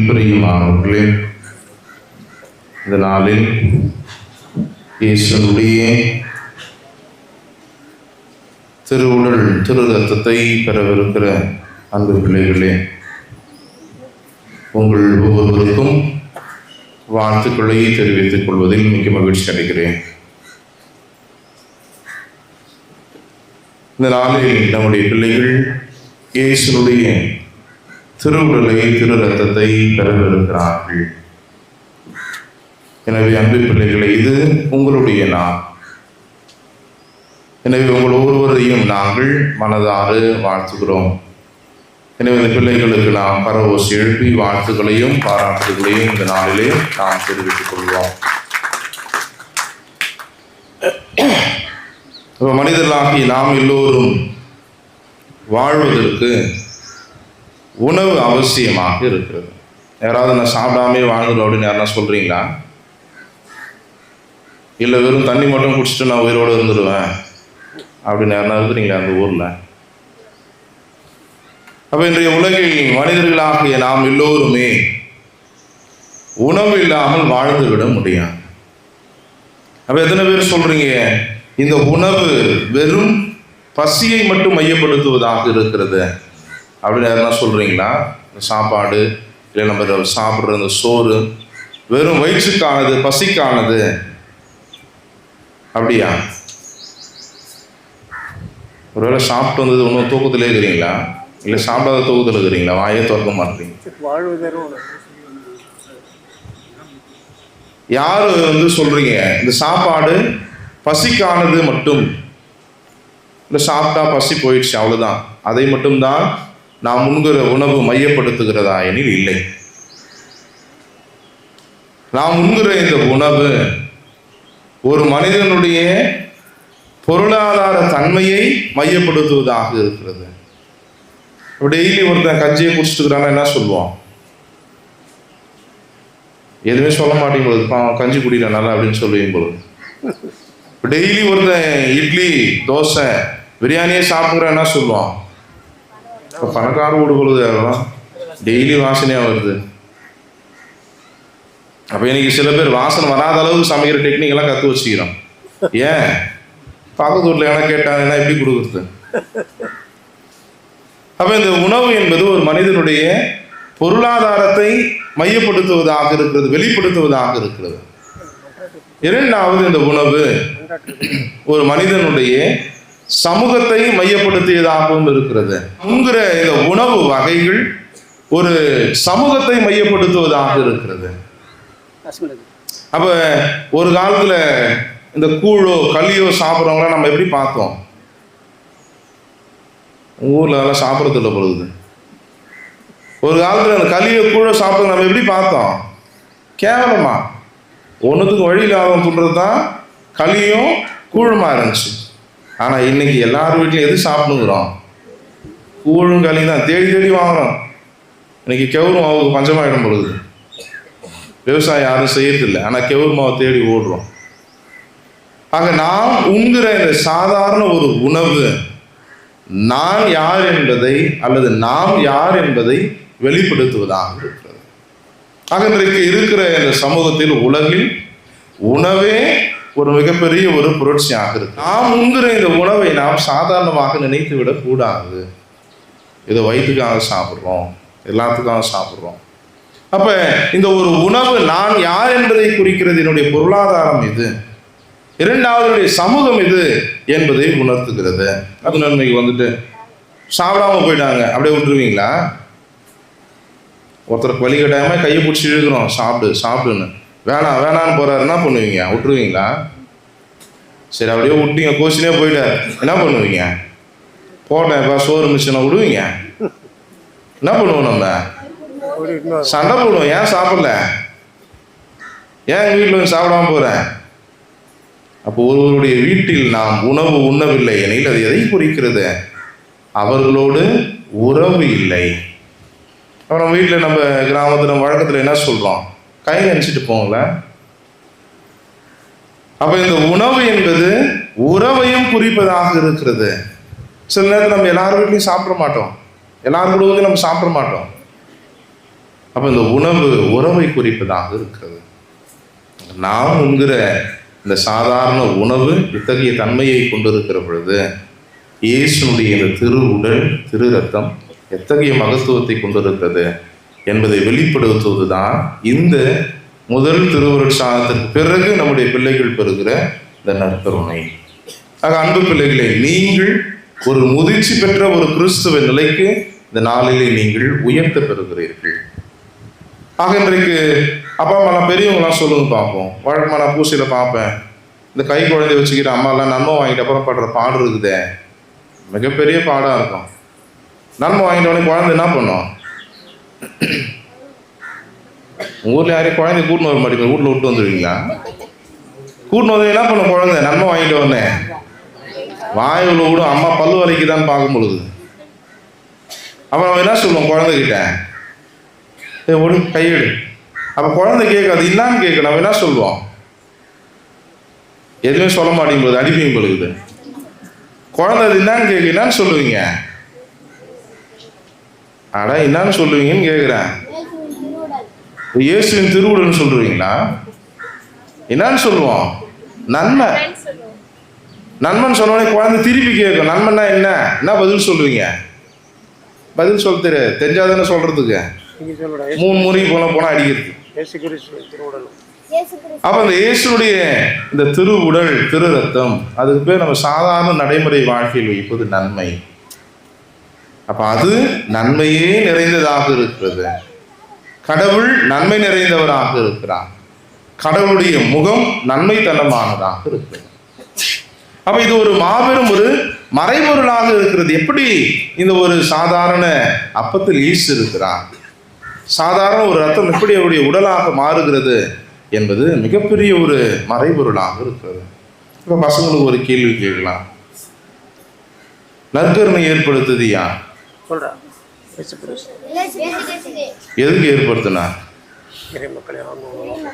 பிரியமானவர்களே, இந்த நாளில் இயேசுவுடைய திருவுடல் திரு ரத்தத்தை பெறவிருக்கிற அன்பு பிள்ளைகளே, உங்கள் ஒவ்வொருவருக்கும் வாழ்த்துக்களை தெரிவித்துக் கொள்வதில் மிக மகிழ்ச்சி அடைகிறேன். இந்த நாளில் நம்முடைய பிள்ளைகள் இயேசுவுடைய திருவுடலை திரு ரத்தத்தை பெறவிருக்கிறார்கள். எனவே அன்பு பிள்ளைகளை, இது உங்களுடைய நாள். எனவே உங்கள் ஒவ்வொருவரையும் நாங்கள் மனதாறு வாழ்த்துகிறோம். எனவே இந்த பிள்ளைகளுக்கு நாம் கரவோசை எழுப்பி வாழ்த்துக்களையும் பாராட்டுகளையும் இந்த நாளிலே நாம் தெரிவித்துக் கொள்வோம். மனிதர்களாகி நாம் எல்லோரும் வாழ்வதற்கு உணவு அவசியமாக இருக்கிறது. யாராவது நான் சாப்பிடாமே வாழ்ந்துடும் அப்படின்னு யாருன்னா சொல்கிறீங்களா? இல்லை வெறும் தண்ணி மட்டும் குடிச்சிட்டு நான் உயிரோடு இருந்துடுவேன் அப்படின்னு யாருன்னா இருக்கிறீங்களா அந்த ஊரில்? அப்போ இன்றைய உலகில் மனிதர்களாகிய நாம் எல்லோருமே உணவு இல்லாமல் வாழ்ந்து விட முடியாது. அப்போ எத்தனை பேர் சொல்கிறீங்க இந்த உணவு வெறும் பசியை மட்டும் மையப்படுத்துவதாக இருக்கிறது அப்படின்னு யாருன்னா சொல்கிறீங்களா? இந்த சாப்பாடு இல்லை நம்ம சாப்பிட்ற இந்த சோறு வெறும் வயிற்றுக்கானது, பசிக்கானது அப்படியா? ஒருவேளை சாப்பிட்டு வந்தது ஒன்றும் தூக்கத்திலே இருக்கிறீங்களா? இல்லை சாப்பிடாத தூக்கத்தில் இருக்கிறீங்களா? வாயே திறக்க மாட்டீங்க. யார் சொல்கிறீங்க இந்த சாப்பாடு பசிக்கானது மட்டும், இல்லை சாப்பிட்டா பசி போயிடுச்சு அவ்வளோதான், அதை மட்டும்தான் நாம் உண்கிற உணவு மையப்படுத்துகிறதா எனில் இல்லை. நாம் உண்கிற இந்த உணவு ஒரு மனிதனுடைய பொருளாதார தன்மையை மையப்படுத்துவதாக இருக்கிறது. டெய்லி ஒருத்தன் கஞ்சியை குடிச்சிட்டுக்கிறான்னா என்ன சொல்லுவோம்? எதுவுமே சொல்ல மாட்டேங்குது, கஞ்சி குடிக்கிறேன் நல்லா அப்படின்னு சொல்லுவீங்க போது. டெய்லி ஒருத்தன் இட்லி தோசை பிரியாணியே சாப்பிட்றேன் என்ன சொல்லுவான்? இப்போ பணக்கார வீடு பொழுது அதெல்லாம் டெய்லி வாசனையாக வருது. அப்போ இன்னைக்கு சில பேர் வாசனை வராத அளவுக்கு சமைக்கிற டெக்னிக்கெல்லாம் கற்று வச்சுக்கிறோம். ஏன்? பக்கத்து வீட்டில் ஏன்னா கேட்டாங்கன்னா எப்படி கொடுக்குறது? அப்போ இந்த உணவு என்பது ஒரு மனிதனுடைய பொருளாதாரத்தை மையப்படுத்துவதாக இருக்கிறது, வெளிப்படுத்துவதாக இருக்கிறது. இரண்டாவது, இந்த உணவு ஒரு மனிதனுடைய சமூகத்தை மையப்படுத்தியதாகவும் இருக்கிறது. உண்கிற இந்த உணவு வகைகள் ஒரு சமூகத்தை மையப்படுத்துவதாக இருக்கிறது. அப்ப ஒரு காலத்துல இந்த கூழோ களியோ சாப்பிட்றவங்களாம் நம்ம எப்படி பார்த்தோம்? ஊர்ல அதெல்லாம் சாப்பிட்றது இல்லை பொழுது. ஒரு காலத்துல அந்த களியோ கூழோ சாப்பிட்றவங்க நம்ம எப்படி பார்த்தோம்? கேவலமா, ஒன்றுத்துக்கு வழி இல்லாத சொல்றது தான் களியும் கூழுமா இருந்துச்சு. ஆனால் இன்னைக்கு எல்லார் வீட்லையும் எது சாப்பிடுங்கிறோம்? கூழும் களி தான் தேடி தேடி வாங்குறோம். இன்னைக்கு கெவுரு மாவுக்கு பஞ்சமாயிடும் பொழுது விவசாயம் யாரும் செய்யறதில்லை, ஆனால் கெவுரு மாவை தேடி ஓடுறோம். ஆக நாம் உண்கிற இந்த சாதாரண ஒரு உணவு நான் யார் என்பதை அல்லது நாம் யார் என்பதை வெளிப்படுத்துவதாக இருக்கிறது. ஆக இன்றைக்கு இருக்கிற இந்த சமூகத்தில், உலகில் உணவே ஒரு மிகப்பெரிய ஒரு புரட்சியாக இருக்கு. நாம் உண்கிற இந்த உணவை நாம் சாதாரணமாக நினைத்து விடக்கூடாது. இதை வயிற்றுக்காக சாப்பிட்றோம், எல்லாத்துக்காக சாப்பிட்றோம். அப்ப இந்த ஒரு உணவு நான் யார் என்பதை குறிக்கிறது. என்னுடைய பொருளாதாரம் இது, இரண்டாவது சமூகம் இது என்பதை உணர்த்துகிறது. அது நன்மைக்கு சாப்பிடாம போயிட்டாங்க, அப்படியே விட்டுருவீங்களா? ஒருத்தருக்கு வழி கட்டாயமா கையை பிடிச்சி இழுக்கிறோம், சாப்பிடு சாப்பிடுன்னு, வேணாம் வேணான்னு போறாரு, என்ன பண்ணுவீங்க? விட்டுருவீங்களா? சரி, அப்படியே விட்டீங்க, கோச்சினே போயிட்டார், என்ன பண்ணுவீங்க? போட்டேன் இப்போ சோறு மிச்சனை விடுவீங்க? என்ன பண்ணுவோம்? நம்ம சண்டை போடுவோம். ஏன் சாப்பிடல? ஏன் எங்கள் வீட்டில் சாப்பிடாம போகிறேன்? அப்போ ஒருவருடைய வீட்டில் நாம் உணவு உண்ணவில்லை எனில் அது எதை குறிக்கிறது? அவர்களோடு உறவு இல்லை. அப்புறம் வீட்டில் நம்ம கிராமத்தில் நம்ம வழக்கத்தில் என்ன சொல்கிறோம்? கை நினச்சிட்டு போங்கள. அப்போ இந்த உணவு என்பது உறவையும் குறிப்பதாக இருக்கிறது. சில நேரத்தில் நம்ம எல்லாரும் வீட்லையும் சாப்பிட மாட்டோம், எல்லாரும் கூட நம்ம சாப்பிட மாட்டோம். அப்போ இந்த உணவு உறவை குறிப்பதாக இருக்கிறது. நாம் உண்கிற இந்த சாதாரண உணவு இத்தகைய தன்மையை கொண்டிருக்கிற பொழுது இயேசுனுடைய இந்த திரு உடல் திரு ரத்தம் எத்தகைய மகத்துவத்தை கொண்டிருக்கிறது என்பதை வெளிப்படுத்துவதுதான் இந்த முதல் திருவருட்சாதனத்திற்கு பிறகு நம்முடைய பிள்ளைகள் பெறுகிற இந்த நற்கருணை. ஆக அன்பு பிள்ளைகளை, நீங்கள் ஒரு முதிர்ச்சி பெற்ற ஒரு கிறிஸ்துவ நிலைக்கு இந்த நாளிலே நீங்கள் உயர்த்த பெறுகிறீர்கள். ஆக இன்றைக்கு அப்பா அம்மாலாம் பெரியவங்களாம் சொல்லுங்க பார்ப்போம். வழக்கமாக நான் பூசையில் பார்ப்பேன், இந்த கை குழந்தைய வச்சுக்கிட்டு அம்மாலாம் நன்மை வாங்கிட்டு அப்புறம் படுற பாடு இருக்குதே, மிகப்பெரிய பாடாக இருக்கும். நன்மை வாங்கிட்ட உடனே குழந்தை என்ன பண்ணும்? உங்கள் ஊரில் யாரையும் குழந்தை கூட்டின்னு வர மாட்டேங்க, வீட்டில் விட்டு வந்துடுவீங்களா? கூட்டின்னு வந்து என்ன பண்ணும் குழந்தை? நன்மை வாங்கிட்ட உடனே வாயுவில் விடும், அம்மா பல்லு வலிக்குதான்னு பார்க்கும் பொழுது. அப்போ நம்ம என்ன சொல்லுவோம் குழந்தைகிட்ட? ஓடு கையெடு. அப்போ குழந்தை கேட்காது, இன்னான்னு கேட்க. நம்ம என்ன சொல்லுவோம்? எதுவுமே சொல்ல மாட்டேங்குது, அடிப்பீங்க பொழுது. குழந்தை அது என்னான்னு கேட்க, என்னான்னு சொல்லுவீங்க? அடா என்னான்னு சொல்லுவீங்கன்னு கேட்குறேன். இயேசுவின் திருவுடல்னு சொல்றீங்களா? என்னான்னு சொல்லுவோம்? நன்மை. நன்மைன்னு சொன்னோடனே குழந்தை திருப்பி கேட்கும், நன்மைன்னா என்ன பதில் சொல்லுவீங்க? பதில் சொல்ல தெரியாது, தெரிஞ்சாதானே சொல்றதுக்கு. 3 முறை போனா அடிக்கிறது. அப்ப அந்த இயேசுடைய இந்த திரு உடல் திரு ரத்தம், அதுக்கு பேர் நம்ம சாதாரண நடைமுறை வாழ்க்கையில் வைப்பது நன்மை. அப்ப அது நன்மையே நிறைந்ததாக இருக்கிறது. கடவுள் நன்மை நிறைந்தவராக இருக்கிறார். கடவுளுடைய முகம் நன்மை தனமானதாக இருக்கிறது. அப்ப இது ஒரு மாபெரும் ஒரு மறைபொருளாக இருக்கிறது. எப்படி இந்த ஒரு சாதாரண அப்பத்தில் ஈசு இருக்கிறார், சாதாரண ஒரு ரத்தம் எப்படி அவருடைய உடலாக மாறுகிறது என்பது மிகப்பெரிய ஒரு மறைபொருளாக இருக்கிறது. இப்போ பசங்களுக்கு ஒரு கேள்வி கேட்கலாம். நற்கருணை ஏற்படுத்துது யார்? எதுக்கு ஏற்படுத்தினா?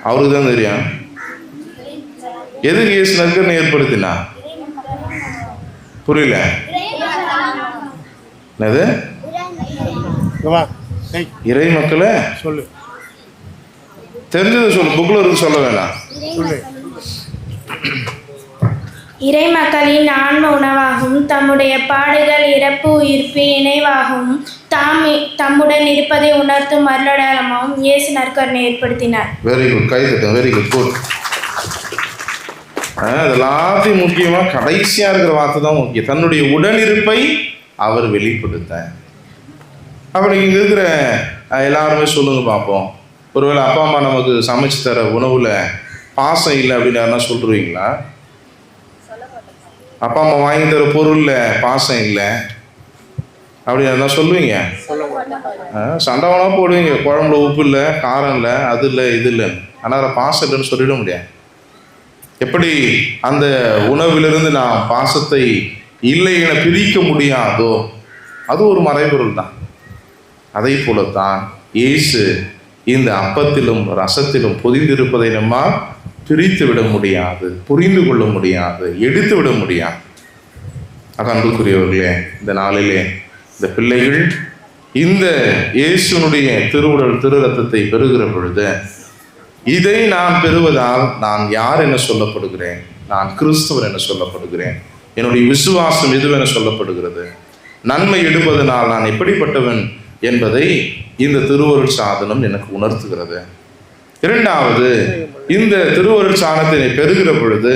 அவருக்கு தான் தெரியும். எதுக்கு இயேசு நற்கருணை ஏற்படுத்தினா? புரியல. என்னது? இறை மக்களை சொல்லு, தெரிஞ்சதை சொல்லு, புக்ல இருக்கு சொல்ல வேணாம். இறை மக்களின் ஆன்ம உணவாகவும் தம்முடைய பாடுகள் இறப்பு உயிர்ப்பு இணைவாகவும் தம்முடன் இருப்பதை உணர்த்தும் அருளடையாளமாகவும் இயேசு நற்கருணை ஏற்படுத்தினார். வெரி குட், கை தட்டும். Very good, good. எல்லாத்தையும் முக்கியமா கடைசியா இருக்கிற வார்த்தை தான் முக்கியம். தன்னுடைய உடனிருப்பை அவர் வெளிப்படுத்த. அப்ப நீங்க இங்க இருக்கிற எல்லாருமே சொல்லுங்க பார்ப்போம். ஒருவேளை அப்பா அம்மா நமக்கு சமைச்சு தர உணவுல பாசம் இல்லை அப்படின்னு யாருன்னா சொல்றீங்களா? அப்பா அம்மா வாங்கி தர பொருள்ல பாசம் இல்லை அப்படின்னு யாருன்னா சொல்லுவீங்க? சண்டை வேணா போடுவீங்க, குழம்புல உப்பு இல்லை, காரம் இல்லை, அது இல்லை, இது இல்லை. ஆனால் பாசம் இல்லைன்னு சொல்லிட முடியாது. எப்படி அந்த உணவிலிருந்து நாம் பாசத்தை இல்லை என பிரிக்க முடியாதோ, அது ஒரு மறைபொருள் தான். அதை போலத்தான் இயேசு இந்த அப்பத்திலும் ரசத்திலும் பொதிந்திருப்பதை நம்ம பிரித்து விட முடியாது, புரிந்து கொள்ள முடியாது, எடுத்து விட முடியாது. அன்புக்குரியவர்களே, இந்த நாளிலே இந்த பிள்ளைகள் இந்த இயேசுனுடைய திருவுடல் திரு ரத்தத்தை பெறுகிற பொழுது, இதை நான் பெறுவதால் நான் யார் என சொல்லப்படுகிறேன்? நான் கிறிஸ்துவர் என சொல்லப்படுகிறேன். என்னுடைய விசுவாசம் எதுவென சொல்லப்படுகிறது? நன்மை எடுப்பதனால் நான் எப்படிப்பட்டவன் என்பதை இந்த திருவருட் சாதனம் எனக்கு உணர்த்துகிறது. இரண்டாவது, இந்த திருவருட் சாதனத்தை பெறுகிற பொழுது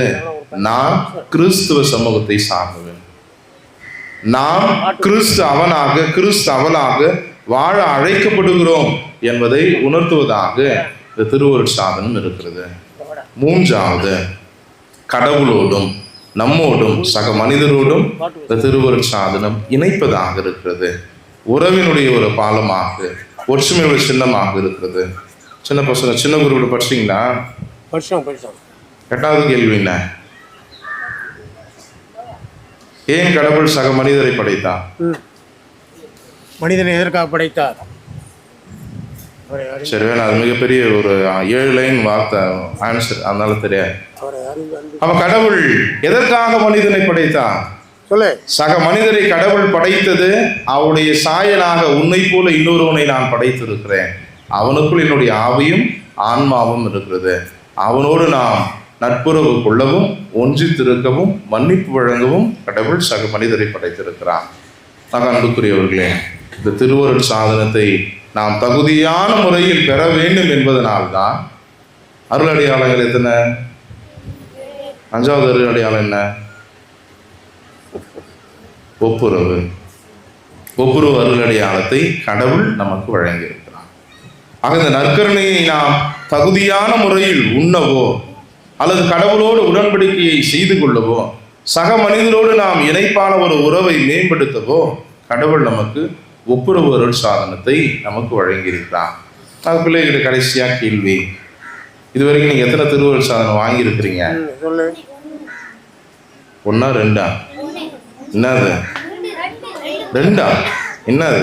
நான் கிறிஸ்துவ சமூகத்தை சார்ந்தவன். நாம் கிறிஸ்து அவனாக கிறிஸ்து அவளாக வாழ அழைக்கப்படுகிறோம் என்பதை உணர்த்துவதாக இந்த திருவருட் சாதனம் இருக்கிறது. மூன்றாவது, கடவுளோடும் நம்மோடும் சக மனிதரோடும் இந்த திருவருட் சாதனம் இணைப்பதாக இருக்கிறது. உறவினுடைய ஒரு பாலமாக, ஒற்றுமையுடைய சின்னமாக இருக்கிறது. சின்ன பசங்க சின்ன குரூப்ல படிச்சிங்களா? படிச்சோம். 8வது கேள்வி என்ன? ஏன் கடவுள் சக மனிதரை படைத்தார்? மனிதனை எதற்காக படைத்தார்? சரி, வேணா, அது மிகப்பெரிய ஒரு 7 லைன் வார்த்தை ஆன்சர், அதனால தெரியாது. அவ கடவுள் எதற்காக மனிதனை படைத்தார்? சக மனிதரை கடவுள் படைத்தது அவருடைய சாயலாக, உன்னை போல இன்னொருவனை நான் படைத்திருக்கிறேன் அவனுக்குள் என்னுடைய ஆவியும் ஆன்மாவும் இருக்கிறது. அவனோடு நாம் நட்புறவு கொள்ளவும் ஒன்றித்திருக்கவும் மன்னிப்பு வழங்கவும் கடவுள் சக மனிதரை படைத்திருக்கிறார். அன்புக்குரியவர்களே, இந்த திருவருட் சாதனத்தை நாம் தகுதியான முறையில் பெற வேண்டும் என்பதனால்தான் அருள் அடையாளங்கள் எத்தனை? 5வது அருள் அடையாளம் என்ன? ஒப்புரவு. ஒப்புரவு அருள் அடையாளத்தை கடவுள் நமக்கு வழங்கியிருக்கிறார். ஆக இந்த நற்கருணையை நாம் தகுதியான முறையில் உண்ணவோ அல்லது கடவுளோடு உடன்படிக்கையை செய்து கொள்ளவோ சக மனிதரோடு நாம் இணைப்பான ஒரு உறவை மேம்படுத்தவோ கடவுள் நமக்கு ஒப்புரவு அருள் சாதனத்தை நமக்கு வழங்கியிருக்கிறார். அது பிள்ளைகிட்ட கடைசியா கேள்வி, இதுவரைக்கும் நீங்க எத்தனை திருவருள் சாதனம் வாங்கியிருக்கிறீங்க? 1 2? என்னது 2? என்னது?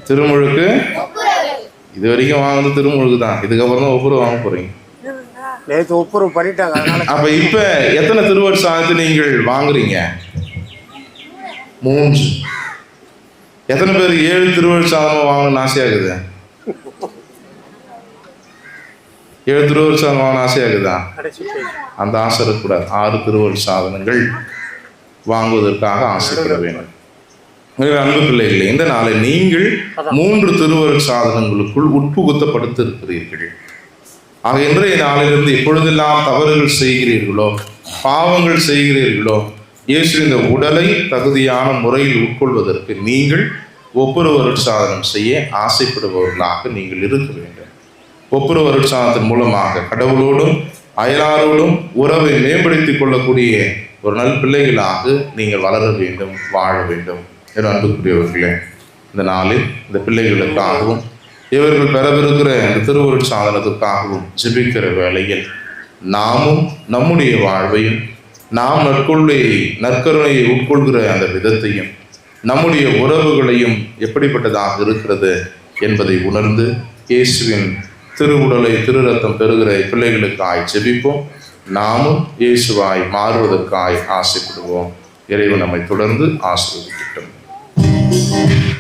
திருமுழுக்கு. இது வரைக்கும் வாங்கினது திருமுழுக்கு தான். இதுக்கப்புறம் தான் ஒப்புரவு வாங்க போறீங்க. ஒப்புரவு பண்ணிட்டாங்க. அப்ப இப்ப எத்தனை திருவருள் சாதனத்தை நீங்கள் வாங்குறீங்க? 3. எத்தனை பேர் 7 திருவருள் சாதனம் வாங்கணும்னு ஆசையாகுது? 7 திருவருள் சாதனம் வாங்கணும் ஆசையாகுதா? அந்த ஆசை இருக்கக்கூடாது. 6 திருவருள் சாதனங்கள் வாங்குவதற்காக ஆசைப்பட வேண்டும். அன்பு பிள்ளைகளே, இந்த நாளை நீங்கள் 3 திருவருள் சாதனங்களுக்குள் உட்புகுத்தப்படுத்த இருக்கிறீர்கள். ஆக இன்றைய நாளிலிருந்து எப்பொழுதெல்லாம் தவறுகள் செய்கிறீர்களோ, பாவங்கள் செய்கிறீர்களோ, இயேசு இந்த உடலை தகுதியான முறையில் உட்கொள்வதற்கு நீங்கள் ஒப்புரவு அருள் சாதனம் செய்ய ஆசைப்படுபவர்களாக நீங்கள் இருக்க வேண்டும். ஒப்புரவு அருள் சாதனத்தின் மூலமாக கடவுளோடும் அயலாரோடும் உறவை மேம்படுத்திக் கொள்ளக்கூடிய ஒரு நல் பிள்ளைகளாக நீங்கள் வளர வேண்டும், வாழ வேண்டும். என் அன்புக்குரியவர்களே, இந்த நாளில் இந்த பிள்ளைகளுக்காகவும் இவர்கள் பெறவிருக்கிற இந்த திருவருட் சாதனத்திற்காகவும் ஜெபிக்கிற வேளையில் நாமும் நம்முடைய வாழ்வையும் நாம் நற்கருணையை உட்கொள்கிற அந்த விதத்தையும் நம்முடைய உறவுகளையும் எப்படிப்பட்டதாக இருக்கிறது என்பதை உணர்ந்து இயேசுவின் திருவுடலை திரு ரத்தம் பெறுகிற பிள்ளைகளுக்காய் ஜெபிப்போம். நாமும் இயேசுவாய் மாறுவதற்காய் ஆசைப்படுவோம். இறைவன் நம்மை தொடர்ந்து ஆசீர்வதிக்கட்டும்.